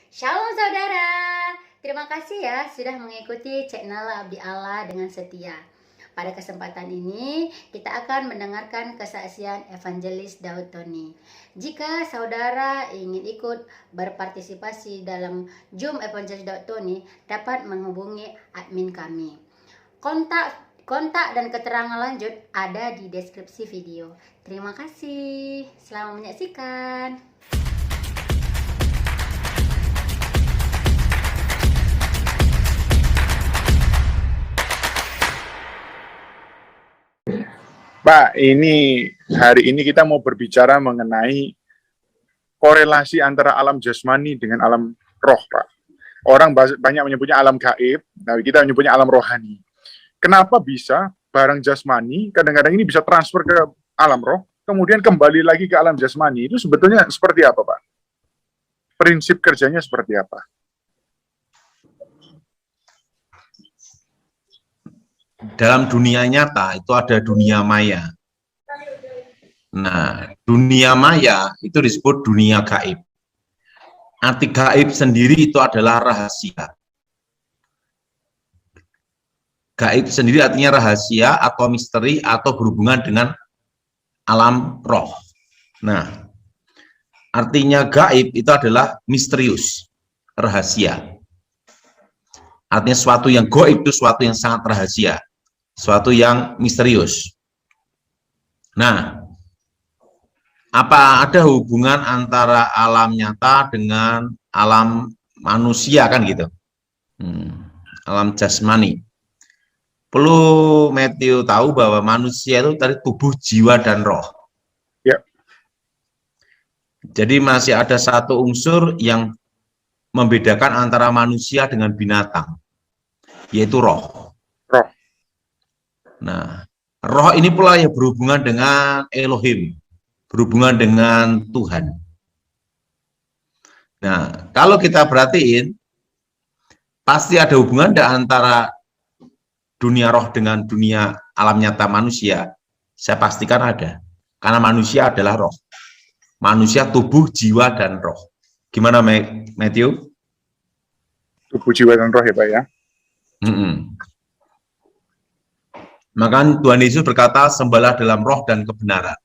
Shalom saudara, terima kasih ya sudah mengikuti channel Abdi Allah dengan setia. Pada kesempatan ini kita akan mendengarkan kesaksian Evangelis Daud Tony. Jika saudara ingin ikut berpartisipasi dalam Zoom Evangelis Daud Tony, dapat menghubungi admin kami. Kontak dan keterangan lanjut ada di deskripsi video. Terima kasih, selamat menyaksikan. Pak, hari ini kita mau berbicara mengenai korelasi antara alam jasmani dengan alam roh, Pak. Orang banyak menyebutnya alam gaib, nah kita menyebutnya alam rohani. Kenapa bisa barang jasmani kadang-kadang ini bisa transfer ke alam roh, kemudian kembali lagi ke alam jasmani? Itu sebetulnya seperti apa, Pak? Prinsip kerjanya seperti apa? Dalam dunia nyata itu ada dunia maya. Nah, dunia maya itu disebut dunia gaib. Arti gaib sendiri itu adalah rahasia. Gaib sendiri artinya rahasia atau misteri atau berhubungan dengan alam roh. Nah, artinya gaib itu adalah misterius, rahasia. Artinya sesuatu yang gaib itu sesuatu yang sangat rahasia, sesuatu yang misterius. Nah, apa ada hubungan antara alam nyata dengan alam manusia kan gitu? Alam jasmani. Perlu Matthew tahu bahwa manusia itu tadi tubuh, jiwa, dan roh. Ya. Jadi masih ada satu unsur yang membedakan antara manusia dengan binatang, yaitu roh. Roh. Nah, roh ini pula yang berhubungan dengan Elohim, berhubungan dengan Tuhan. Nah, kalau kita perhatiin, pasti ada hubungan antara dunia roh dengan dunia alam nyata manusia. Saya pastikan ada, karena manusia adalah roh. Manusia tubuh, jiwa, dan roh. Gimana, Matthew? Tubuh, jiwa, dan roh ya, Pak ya? Maka Tuhan Yesus berkata, sembahlah dalam roh dan kebenaran.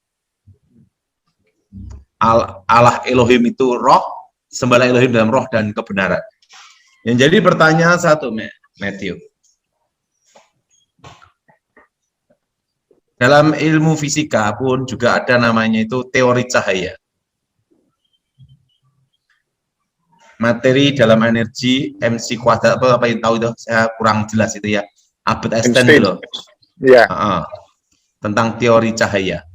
Allah Elohim itu roh, sembahlah Elohim dalam roh dan kebenaran. Yang jadi pertanyaan satu, Matthew. Dalam ilmu fisika pun juga ada namanya itu teori cahaya. Materi dalam energi MC kuadrat, apa yang tahu itu? Saya kurang jelas itu ya. Albert Einstein dulu. Ya. Tentang teori cahaya.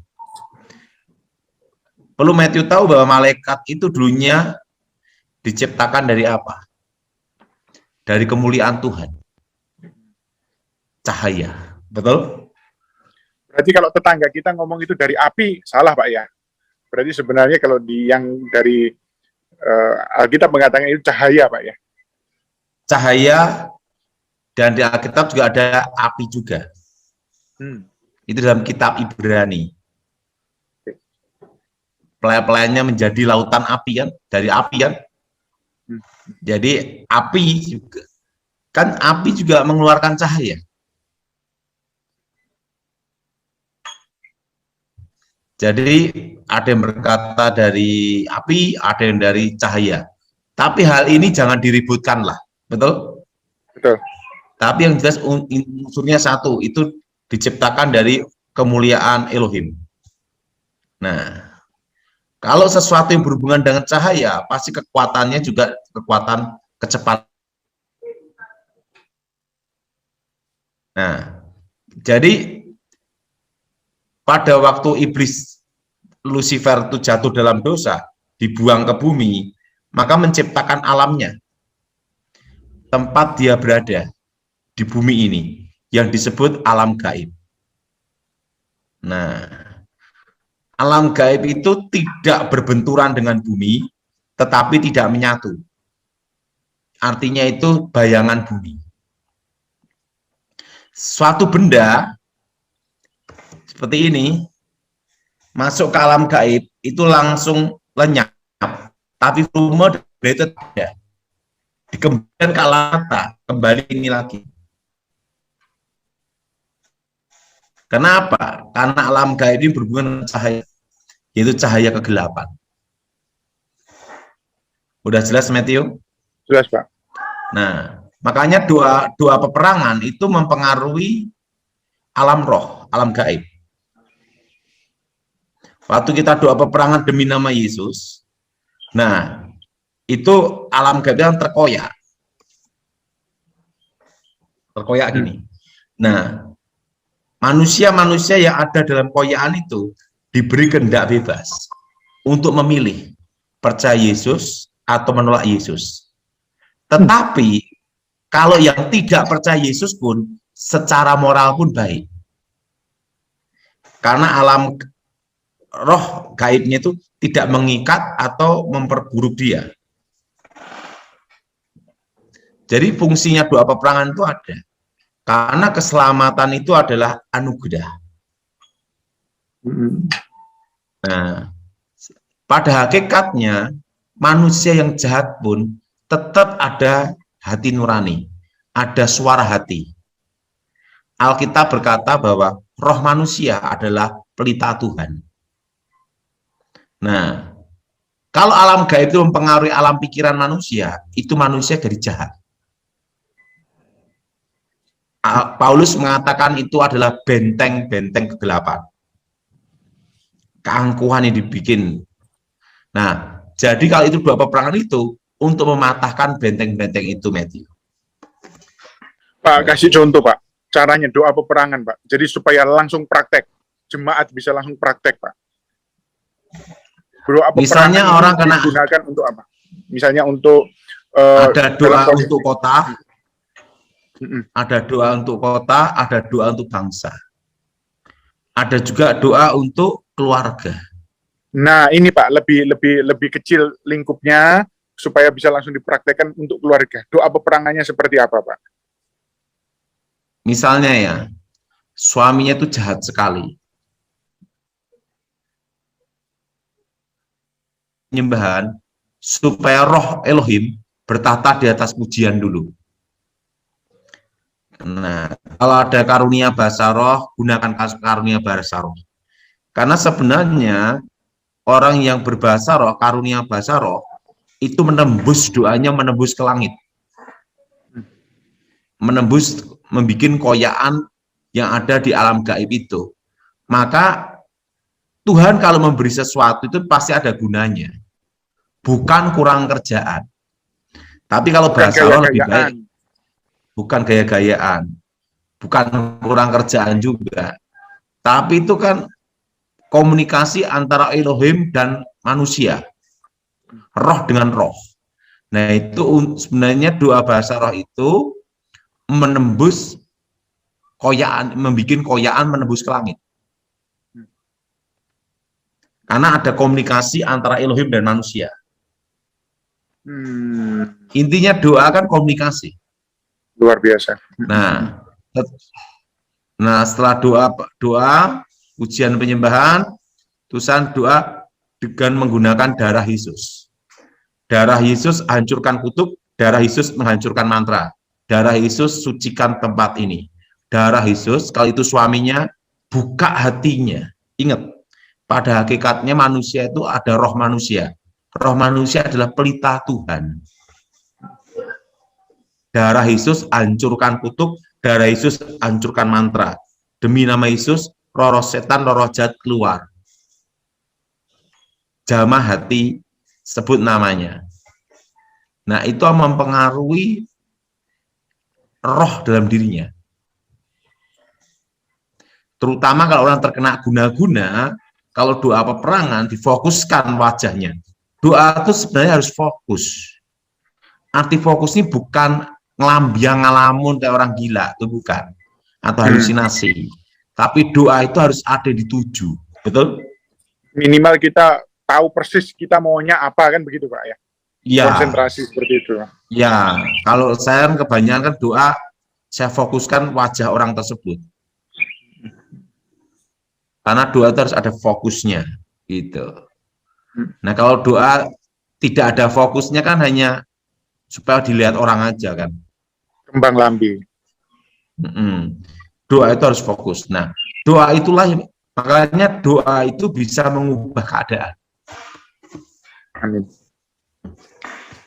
Perlu Matthew tahu bahwa malaikat itu dulunya diciptakan dari apa? Dari kemuliaan Tuhan. Cahaya. Betul? Berarti kalau tetangga kita ngomong itu dari api, salah Pak ya? Berarti sebenarnya kalau yang dari Alkitab mengatakan itu cahaya Pak ya? Cahaya, dan di Alkitab juga ada api juga. Itu dalam kitab Ibrani. Pelayan-pelayannya menjadi lautan api kan, dari api kan. Jadi api juga, kan api juga mengeluarkan cahaya. Jadi ada yang berkata dari api, ada yang dari cahaya. Tapi hal ini jangan diributkan lah, betul? Betul. Tapi yang jelas unsurnya satu, itu diciptakan dari kemuliaan Elohim. Nah, kalau sesuatu yang berhubungan dengan cahaya, pasti kekuatannya juga kekuatan kecepatan. Nah, jadi pada waktu iblis Lucifer itu jatuh dalam dosa, dibuang ke bumi, maka menciptakan alamnya. Tempat dia berada di bumi ini, yang disebut alam gaib. Nah, alam gaib itu tidak berbenturan dengan bumi, tetapi tidak menyatu. Artinya itu bayangan bumi. Suatu benda seperti ini masuk ke alam gaib itu langsung lenyap, tapi volume itu tidak. dikembalikan ke alam nyata, kembali ini lagi. Kenapa? Karena alam gaib ini berhubungan dengan cahaya, yaitu cahaya kegelapan. Udah jelas, Matthew? Jelas, Pak. Nah, makanya dua peperangan itu mempengaruhi alam roh, alam gaib. Waktu kita doa peperangan demi nama Yesus, nah, itu alam gaib yang terkoyak. Terkoyak gini. Nah, manusia-manusia yang ada dalam koyakan itu diberi kehendak bebas untuk memilih percaya Yesus atau menolak Yesus. Tetapi kalau yang tidak percaya Yesus pun secara moral pun baik. Karena alam roh gaibnya itu tidak mengikat atau memperburuk dia. Jadi fungsinya doa peperangan itu ada. Karena keselamatan itu adalah anugerah. Nah, pada hakikatnya manusia yang jahat pun tetap ada hati nurani, ada suara hati. Alkitab berkata bahwa roh manusia adalah pelita Tuhan. Nah, kalau alam gaib itu mempengaruhi alam pikiran manusia, itu manusia jadi jahat. Paulus mengatakan itu adalah benteng-benteng kegelapan. Keangkuhan yang dibikin. Nah, jadi kalau itu doa peperangan itu untuk mematahkan benteng-benteng itu, Matthew. Pak, kasih contoh, Pak. Caranya doa peperangan, Pak. Jadi supaya langsung praktek. Jemaat bisa langsung praktek, Pak. Doa peperangan Misalnya orang kena digunakan untuk apa? Misalnya untuk ada doa untuk kota, ada doa untuk kota, ada doa untuk bangsa. Ada juga doa untuk keluarga. Nah, ini Pak, lebih kecil lingkupnya supaya bisa langsung dipraktekkan untuk keluarga. Doa peperangannya seperti apa, Pak? Misalnya ya, suaminya itu jahat sekali. Penyembahan supaya roh Elohim bertahta di atas pujian dulu. Nah, kalau ada karunia bahasa roh, gunakan karunia bahasa roh. Karena sebenarnya orang yang berbahasa roh, karunia bahasa roh, itu menembus doanya, menembus ke langit. Menembus, membuat koyaan yang ada di alam gaib itu. Maka Tuhan kalau memberi sesuatu itu pasti ada gunanya. Bukan kurang kerjaan. Tapi kalau bahasa roh lebih baik. Bukan gaya-gayaan, bukan kurang kerjaan juga, tapi itu kan komunikasi antara Elohim dan manusia, roh dengan roh. Nah, itu sebenarnya doa bahasa roh itu menembus koyaan, membuat koyaan menembus ke langit. Karena ada komunikasi antara Elohim dan manusia. Intinya doa kan komunikasi. Luar biasa. Nah, setelah doa ujian penyembahan, tulisan doa dengan menggunakan darah Yesus. Darah Yesus hancurkan kutub, darah Yesus menghancurkan mantra. Darah Yesus sucikan tempat ini. Darah Yesus, kalau itu suaminya, buka hatinya. Ingat, pada hakikatnya manusia itu ada roh manusia. Roh manusia adalah pelita Tuhan. Darah Yesus hancurkan kutub, darah Yesus hancurkan mantra. Demi nama Yesus, roh setan, roh jahat keluar. Jamah hati, sebut namanya. Nah, itu mempengaruhi roh dalam dirinya. Terutama kalau orang terkena guna-guna, kalau doa peperangan difokuskan wajahnya. Doa itu sebenarnya harus fokus. Arti fokus ini bukan ngelambiang ngalamun kayak orang gila, itu bukan, atau halusinasi. Tapi doa itu harus ada di tuju, betul? Minimal kita tahu persis kita maunya apa, kan begitu, Pak, ya? Ya. Konsentrasi seperti itu. Ya, kalau saya kebanyakan doa, saya fokuskan wajah orang tersebut. Karena doa itu harus ada fokusnya, gitu. Nah, kalau doa tidak ada fokusnya kan hanya supaya dilihat orang aja kan. Kembang lambe. Doa itu harus fokus. Nah, doa itulah makanya doa itu bisa mengubah keadaan. Amin.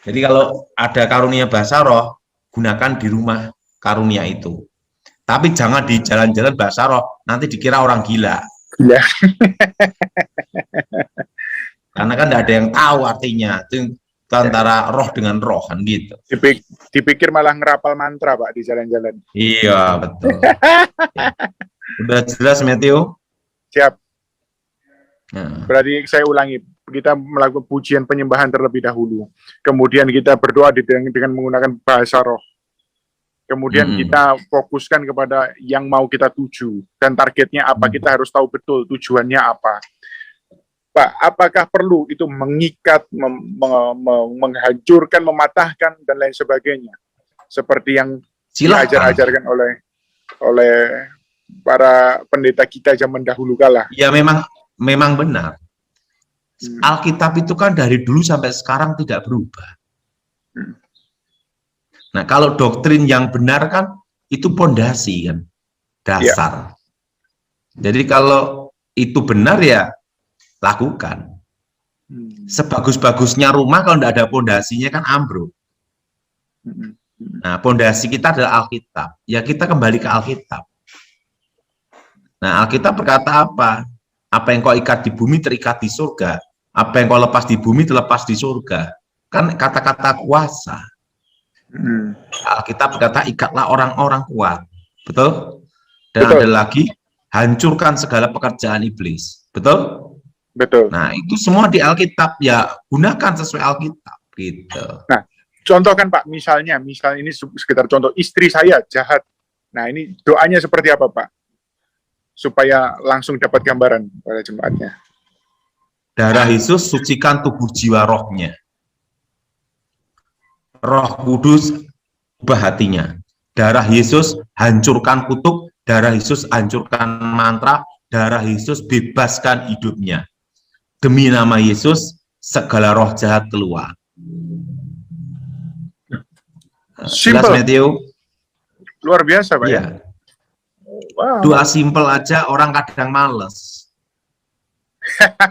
Jadi kalau ada karunia bahasa roh, gunakan di rumah karunia itu. Tapi jangan di jalan-jalan bahasa roh, nanti dikira orang gila. Gila. Karena kan tidak ada yang tahu artinya. Itu antara roh dengan roh kan gitu. Dipikir malah ngerapal mantra Pak di jalan-jalan. Iya betul. Ya. Udah jelas Matthew? Siap. Nah. Berarti saya ulangi, kita melakukan pujian penyembahan terlebih dahulu. Kemudian kita berdoa dengan menggunakan bahasa roh. Kemudian kita fokuskan kepada yang mau kita tuju dan targetnya apa. Kita harus tahu betul tujuannya apa. Pak, apakah perlu itu mengikat, menghancurkan, mematahkan dan lain sebagainya, seperti yang diajar-ajarkan oleh para pendeta kita zaman dahulu kala? Ya memang benar. Alkitab itu kan dari dulu sampai sekarang tidak berubah. Nah, kalau doktrin yang benar kan itu pondasi kan, dasar. Jadi kalau itu benar ya lakukan. Sebagus-bagusnya rumah kalau tidak ada pondasinya kan ambruk. Nah, pondasi kita adalah Alkitab. Ya kita kembali ke Alkitab. Nah, Alkitab berkata apa? Apa yang kau ikat di bumi terikat di surga. Apa yang kau lepas di bumi terlepas di surga. Kan kata-kata kuasa. Alkitab berkata ikatlah orang-orang kuat. Betul? Dan betul. Ada lagi hancurkan segala pekerjaan iblis. Betul? Betul. Nah, itu semua di Alkitab, ya gunakan sesuai Alkitab gitu. Nah, contohkan Pak, misalnya ini sekitar contoh, istri saya jahat. Nah, ini doanya seperti apa Pak? Supaya langsung dapat gambaran pada jemaatnya. Darah Yesus sucikan tubuh jiwa rohnya. Roh Kudus ubah hatinya. Darah Yesus hancurkan kutuk, darah Yesus hancurkan mantra, darah Yesus bebaskan hidupnya. Demi nama Yesus, segala roh jahat keluar. Jelas Matthew? Luar biasa Pak ya? Wow. Doa simpel aja orang kadang males.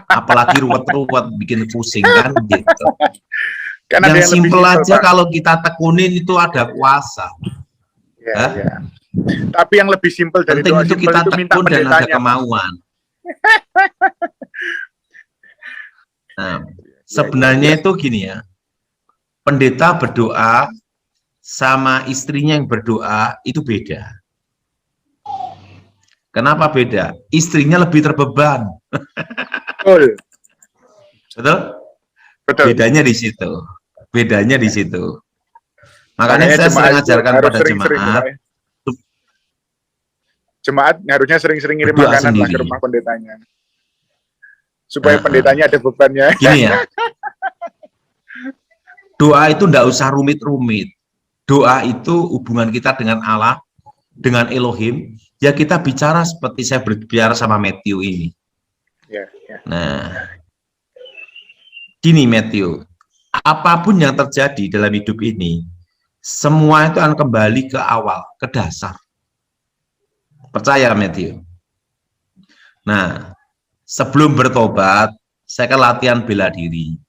Apalagi ruwet-ruwet bikin pusing kan gitu. Kan yang simpel aja Pak. Kalau kita tekunin itu ada kuasa. Ya. Tapi yang lebih simpel dari doa itu simpel kita itu minta tekun dan ada pendetanya. Kemauan. Nah, sebenarnya itu gini ya. Pendeta berdoa sama istrinya yang berdoa itu beda. Kenapa beda? Istrinya lebih terbeban. Betul. Betul? Betul. Bedanya di situ. Bedanya di situ. Makanya saya sering ajarkan pada jemaat. Jemaat harusnya sering-sering ngirim makanan lah ke rumah pendetanya. Supaya pendetanya ada bebannya. Gini ya. Doa itu enggak usah rumit-rumit. Doa itu hubungan kita dengan Allah, dengan Elohim. Ya kita bicara seperti saya berbicara sama Matthew ini. Nah, gini Matthew, apapun yang terjadi dalam hidup ini, semua itu akan kembali ke awal, ke dasar. Percaya Matthew? Nah, sebelum bertobat, saya kan latihan bela diri.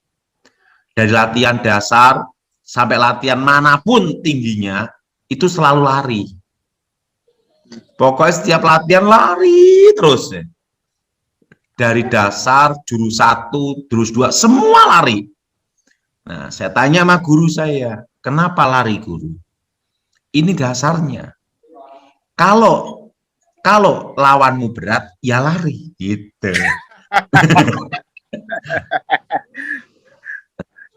Dari latihan dasar sampai latihan manapun tingginya, itu selalu lari. Pokoknya setiap latihan lari terus. Dari dasar, jurus 1, jurus 2, semua lari. Nah, saya tanya sama guru saya, kenapa lari guru? Ini dasarnya. Kalau lawanmu berat, ya lari. Gitu.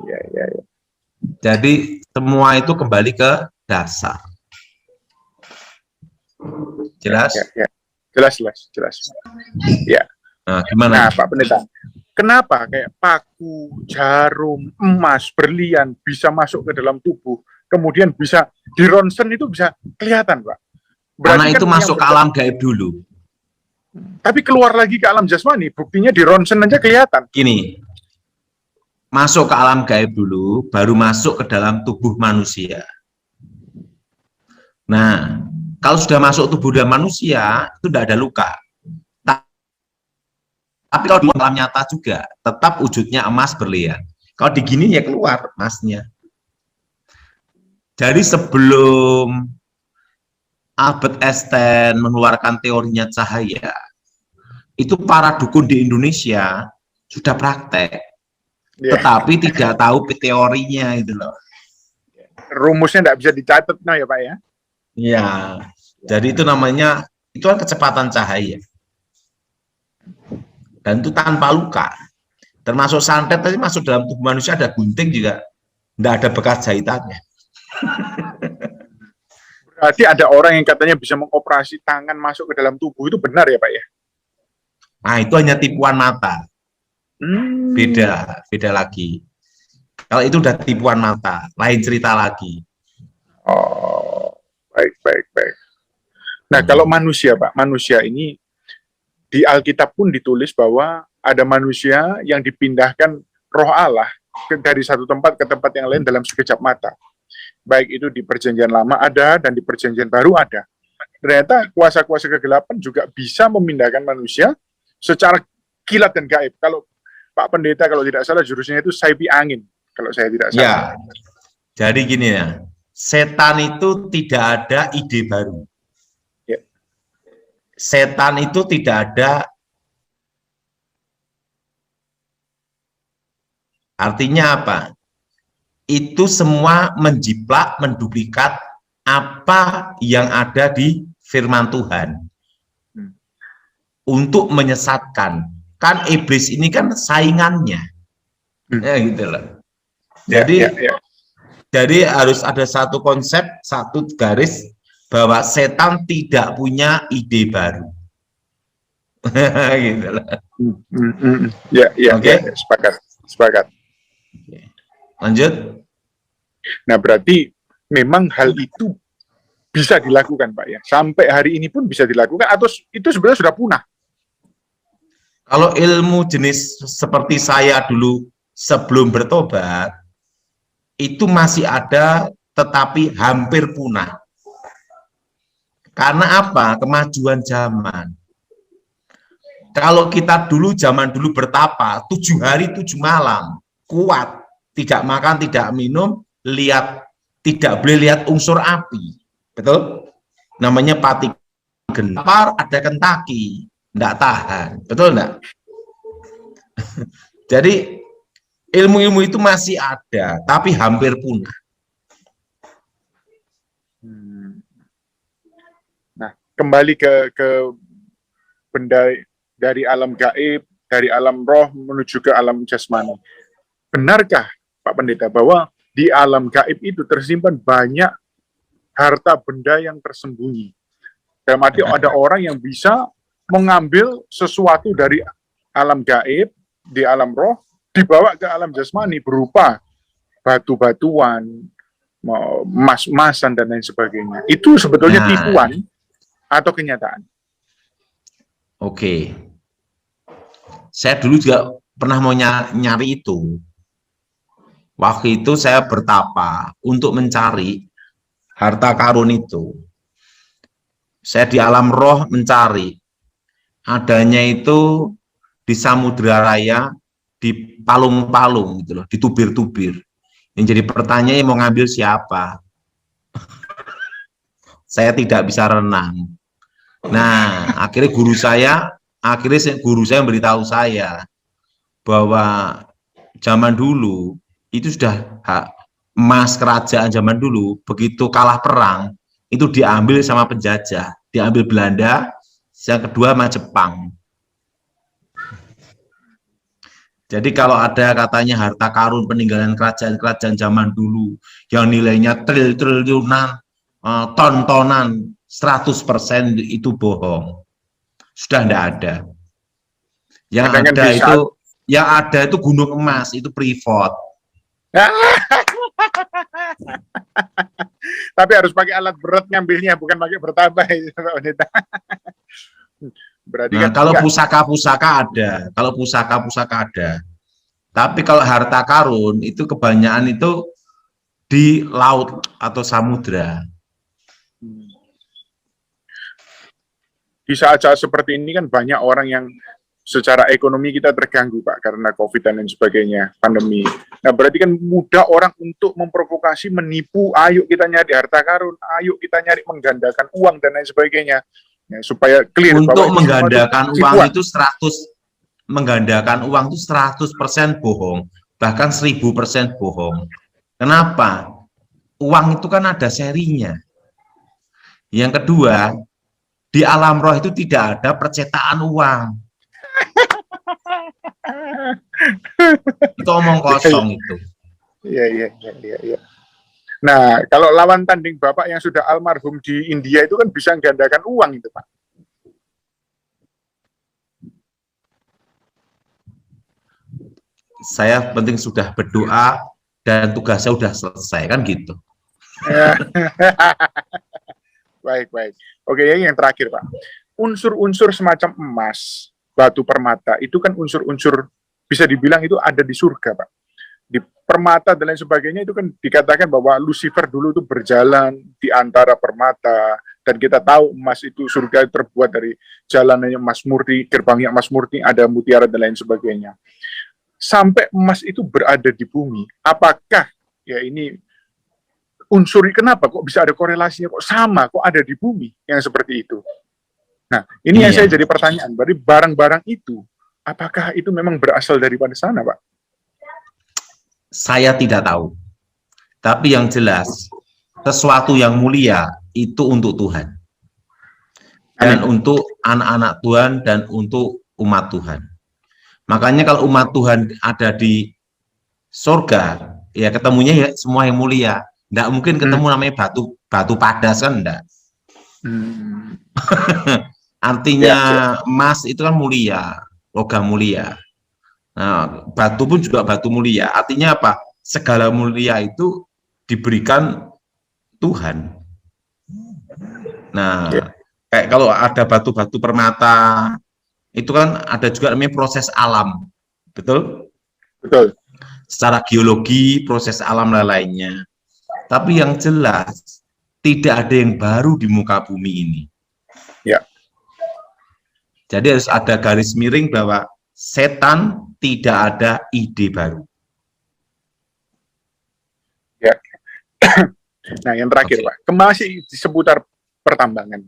Ya. Jadi semua itu kembali ke dasar. Jelas? Ya. Jelas. Ya. Nah, gimana? Nah, Pak Pendeta, kenapa kayak paku, jarum, emas, berlian bisa masuk ke dalam tubuh, kemudian bisa di ronsen itu bisa kelihatan, Pak? Karena itu masuk ke alam gaib dulu. Tapi keluar lagi ke alam jasmani, buktinya di ronsen aja kelihatan. Gini, masuk ke alam gaib dulu, baru masuk ke dalam tubuh manusia. Nah, kalau sudah masuk tubuh dan manusia, itu tidak ada luka. Tapi kalau di alam nyata juga, tetap wujudnya emas berlian. Kalau digini ya keluar emasnya. Jadi sebelum Albert Einstein mengeluarkan teorinya cahaya, itu para dukun di Indonesia sudah praktek, tetapi tidak tahu teorinya itu loh. Rumusnya tidak bisa dicatat, nah ya Pak ya? Iya, jadi itu namanya, itu kan kecepatan cahaya. Dan itu tanpa luka. Termasuk santet tadi masuk dalam tubuh manusia, ada gunting juga, tidak ada bekas jahitannya. Berarti ada orang yang katanya bisa mengoperasi tangan masuk ke dalam tubuh, itu benar ya Pak ya? Nah, itu hanya tipuan mata. Beda lagi. Kalau itu udah tipuan mata, lain cerita lagi. Oh, baik. Nah, kalau manusia Pak, manusia ini di Alkitab pun ditulis bahwa ada manusia yang dipindahkan roh Allah dari satu tempat ke tempat yang lain dalam sekejap mata. Baik itu di perjanjian lama ada dan di perjanjian baru ada. Ternyata kuasa-kuasa kegelapan juga bisa memindahkan manusia secara kilat dan gaib. Kalau Pak Pendeta kalau tidak salah jurusnya itu saipi angin, kalau saya tidak salah. Ya, jadi gini ya, setan itu tidak ada ide baru. Ya. Setan itu tidak ada, artinya apa? Itu semua menjiplak, menduplikat apa yang ada di firman Tuhan untuk menyesatkan. Kan iblis ini kan saingannya, ya gitu loh. Jadi harus ada satu konsep, satu garis bahwa setan tidak punya ide baru. Gitu loh. Ya, Okay. Sepakat. Lanjut. Nah, berarti memang hal itu bisa dilakukan, Pak ya. Sampai hari ini pun bisa dilakukan atau itu sebenarnya sudah punah? Kalau ilmu jenis seperti saya dulu sebelum bertobat, itu masih ada tetapi hampir punah. Karena apa? Kemajuan zaman. Kalau kita dulu, zaman dulu bertapa, 7 hari 7 malam, kuat, tidak makan, tidak minum, tidak boleh lihat unsur api. Betul? Namanya pati gempar, ada kentaki, tidak tahan. Betul enggak? Jadi ilmu-ilmu itu masih ada, tapi hampir punah. Nah, kembali ke benda dari alam gaib, dari alam roh menuju ke alam jasmani. Benarkah, Pak Pendeta, bahwa di alam gaib itu tersimpan banyak harta benda yang tersembunyi? Dalam arti ada orang yang bisa mengambil sesuatu dari alam gaib, di alam roh, dibawa ke alam jasmani berupa batu-batuan, emas-emasan, dan lain sebagainya. Itu sebetulnya tipuan atau kenyataan? Oke. Saya dulu juga pernah mau nyari itu. Waktu itu saya bertapa untuk mencari harta karun itu. Saya di alam roh mencari. Adanya itu di Samudra Raya, di palung-palung gitu loh, di tubir-tubir. Yang jadi pertanyaan, mau ngambil siapa? Saya tidak bisa renang. Nah, akhirnya guru saya memberitahu saya bahwa zaman dulu itu sudah emas kerajaan zaman dulu, begitu kalah perang itu diambil sama penjajah, diambil Belanda, yang kedua sama Jepang. Jadi kalau ada katanya harta karun peninggalan kerajaan-kerajaan zaman dulu yang nilainya triliunan, ton-tonan, 100% itu bohong. Sudah tidak ada. Yang ada itu gunung emas, itu privat. Tapi harus pakai alat berat ngambilnya, bukan pakai bertambah. Berarti Nah, kan kalau pusaka-pusaka ada, Tapi kalau harta karun itu kebanyakan itu di laut atau samudra. Di saat-saat seperti ini kan banyak orang yang secara ekonomi kita terganggu, Pak, karena COVID dan lain sebagainya, pandemi. Nah, berarti kan mudah orang untuk memprovokasi, menipu, ayo kita nyari harta karun, ayo kita nyari menggandakan uang dan lain sebagainya. Ya, supaya clear Untuk bahwa menggandakan itu uang tipuan. itu 100% bohong, bahkan 1000% bohong. Kenapa? Uang itu kan ada serinya. Yang kedua, di alam roh itu tidak ada percetakan uang. Itu omong kosong itu. Iya. Nah, kalau lawan tanding Bapak yang sudah almarhum di India itu kan bisa menggandakan uang itu, Pak. Saya penting sudah berdoa dan tugasnya sudah selesai, kan gitu. Baik. Oke, yang terakhir, Pak. Unsur-unsur semacam emas, batu permata, itu kan unsur-unsur bisa dibilang itu ada di surga, Pak. Di permata dan lain sebagainya itu kan dikatakan bahwa Lucifer dulu itu berjalan di antara permata, dan kita tahu emas itu surga terbuat dari jalanannya emas murni, gerbangnya emas murni, ada mutiara dan lain sebagainya. Sampai emas itu berada di bumi, apakah ya ini unsur, kenapa kok bisa ada korelasinya, kok sama, kok ada di bumi yang seperti itu? Nah, ini yang saya jadi pertanyaan, berarti barang-barang itu, apakah itu memang berasal daripada sana, Pak? Saya tidak tahu. Tapi yang jelas, sesuatu yang mulia itu untuk Tuhan. Dan Amin. untuk anak-anak Tuhan dan untuk umat Tuhan. Makanya kalau umat Tuhan ada di surga, ya ketemunya ya semua yang mulia. Nggak mungkin ketemu namanya batu padas, kan enggak. Artinya emas itu kan mulia, logam mulia. Nah, batu pun juga batu mulia. Artinya apa? Segala mulia itu diberikan Tuhan. Nah, kayak kalau ada batu-batu permata, itu kan ada juga namanya proses alam, betul? Betul. Secara geologi, proses alam lainnya. Tapi yang jelas, tidak ada yang baru di muka bumi ini. Ya. Jadi harus ada garis miring bahwa setan tidak ada ide baru. Ya. Nah, yang terakhir, Pak, masih di seputar pertambangan.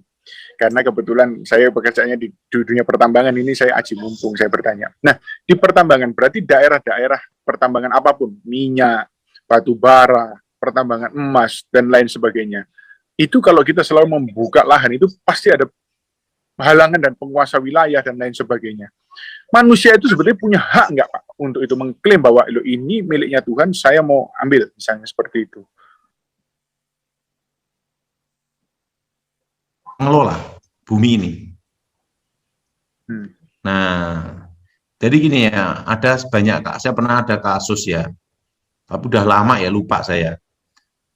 Karena kebetulan saya bekerjanya di dunia pertambangan ini, saya aji mumpung, saya bertanya. Nah, di pertambangan berarti daerah-daerah pertambangan apapun, minyak, batu bara, pertambangan emas, dan lain sebagainya. Itu kalau kita selalu membuka lahan, itu pasti ada halangan dan penguasa wilayah dan lain sebagainya. Manusia itu sebenarnya punya hak nggak, Pak, untuk itu mengklaim bahwa ini miliknya Tuhan, saya mau ambil, misalnya seperti itu. Mengelola bumi ini. Nah, jadi gini ya, ada banyak, saya pernah ada kasus ya, tapi udah lama ya, lupa saya.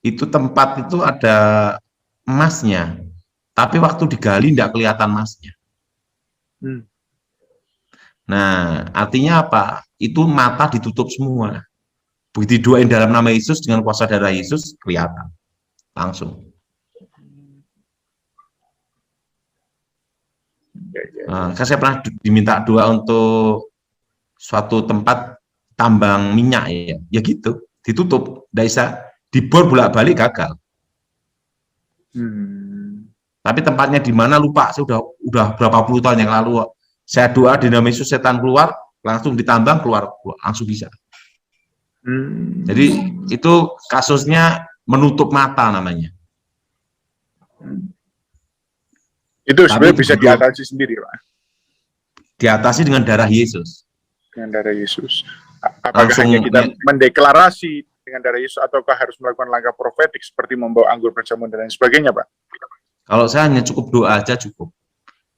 Itu tempat itu ada emasnya, tapi waktu digali tidak kelihatan emasnya. Nah, artinya apa? Itu mata ditutup semua. Begitu doain dalam nama Yesus dengan kuasa darah Yesus, kelihatan langsung. Saya pernah diminta doa untuk suatu tempat tambang minyak ya gitu, ditutup, tidak bisa dibor bolak-balik, gagal. Tapi tempatnya di mana lupa, saya udah berapa puluh tahun yang lalu. Saya doa di nama Yesus, setan keluar, langsung ditambang, keluar langsung bisa. Jadi itu kasusnya menutup mata namanya. Itu sebenarnya bisa diatasi sendiri, Pak. Diatasi dengan darah Yesus. Dengan darah Yesus. Apakah hanya kita mendeklarasi dengan darah Yesus, ataukah harus melakukan langkah profetik seperti membawa anggur perjamuan dan lain sebagainya, Pak? Kalau saya hanya cukup doa aja cukup.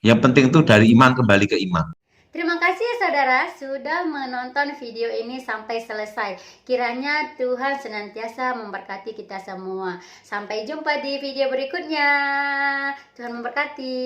Yang penting itu dari iman kembali ke iman. Terima kasih saudara sudah menonton video ini sampai selesai. Kiranya Tuhan senantiasa memberkati kita semua. Sampai jumpa di video berikutnya. Tuhan memberkati.